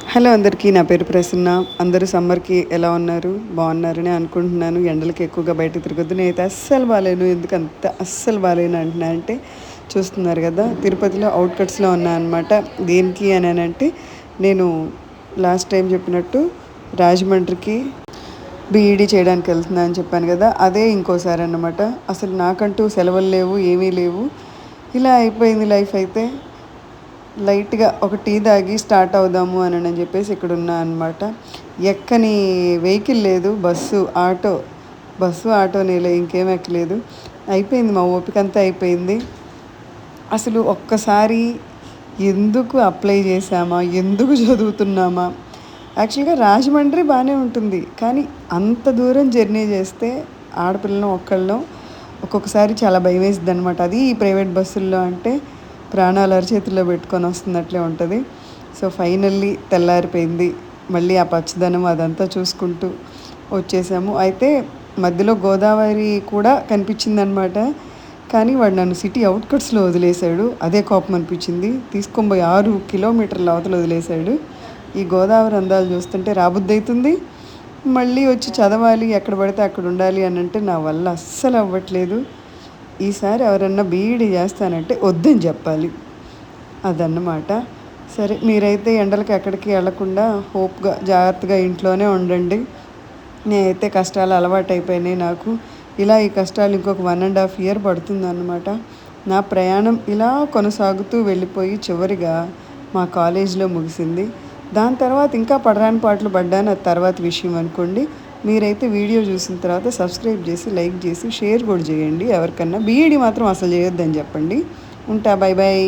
Hello అందరికీ. నా పేరు ప్రసన్న. అందరూ సమ్మర్‌కి ఎలా ఉన్నారు? బాగున్నారని అనుకుంటున్నాను. ఎండలకి ఎక్కువగా బయట తిరగొద్దు. నేనైతే అస్సలు బాలేను. ఎందుకంత అస్సలు బాలేను అంటున్నా అంటే చూస్తున్నారు కదా! తిరుపతిలో ఔట్‌కట్స్‌లో ఉన్నా అనమాట. దేనికి అనంటే నేను లాస్ట్ టైం చెప్పినట్టు రాజమండ్రికి బీఈడీ చేయడానికి వెళ్తున్నా అని చెప్పాను కదా! అదే ఇంకోసారి అన్నమాట. అసలు నాకంటూ సెలవులు లేవు, ఏమీ లేవు. ఇలా అయిపోయింది లైఫ్ అయితే. లైట్‌గా ఒక టీ తాగి స్టార్ట్ అవుదాము అని చెప్పేసి ఇక్కడున్నా అనమాట. ఎక్కని వెహికల్ లేదు. ఆటోనేలే, ఇంకేం ఎక్కలేదు. అయిపోయింది, మా ఓపికంతా అయిపోయింది. అసలు ఒక్కసారి ఎందుకు అప్లై చేశామా? ఎందుకు చదువుతున్నామా? యాక్చువల్‌గా రాజమండ్రి బానే ఉంటుంది. కానీ అంత దూరం జర్నీ చేస్తే ఆడపిల్లను ఒక్కళ్ళం ఒక్కొక్కసారి చాలా భయమేసిద్దనమాట. అది ఈ ప్రైవేట్ బస్సుల్లో అంటే ప్రాణాలు అరచేతిలో పెట్టుకొని వస్తున్నట్లే ఉంటుంది. సో ఫైనల్లీ తెల్లారిపోయింది. మళ్ళీ ఆ పచ్చదనం అదంతా చూసుకుంటూ వచ్చేసాము. అయితే మధ్యలో గోదావరి కూడా కనిపించిందనమాట. కానీ వాడు నన్ను సిటీ అవుట్‌కట్స్‌లో వదిలేశాడు. అదే కోపం అనిపించింది. తీసుకొని పోయి 6 కిలోమీటర్ల అవతల వదిలేశాడు. ఈ గోదావరి అందాలు చూస్తుంటే రాబుద్దయితుంది. మళ్ళీ వచ్చి చదవాలి, ఎక్కడ పడితే అక్కడ ఉండాలి అనంటే నా వల్ల అస్సలు అవ్వట్లేదు. ఈసారి ఎవరన్నా బీఈడీ చేస్తానంటే వద్దని చెప్పాలి. అదన్నమాట. సరే, మీరైతే ఎండలకి ఎక్కడికి వెళ్ళకుండా హోప్‌గా జాగ్రత్తగా ఇంట్లోనే ఉండండి. నేనైతే కష్టాలు అలవాటైపోయినాయి నాకు. ఇలా ఈ కష్టాలు ఇంకొక 1½ ఇయర్ పడుతుందన్నమాట. నా ప్రయాణం ఇలా కొనసాగుతూ వెళ్ళిపోయి చివరిగా మా కాలేజీలో ముగిసింది. దాని తర్వాత ఇంకా పడరాని పాటలు పడ్డాను, అది తర్వాత విషయం అనుకోండి. మీరైతే వీడియో చూసిన తర్వాత సబ్స్క్రైబ్ చేసి, లైక్ చేసి, షేర్ కూడా చేయండి. ఎవరికన్నా బీఈడీ మాత్రం అసలు చేయొద్దని చెప్పండి. ఉంటా. Bye bye.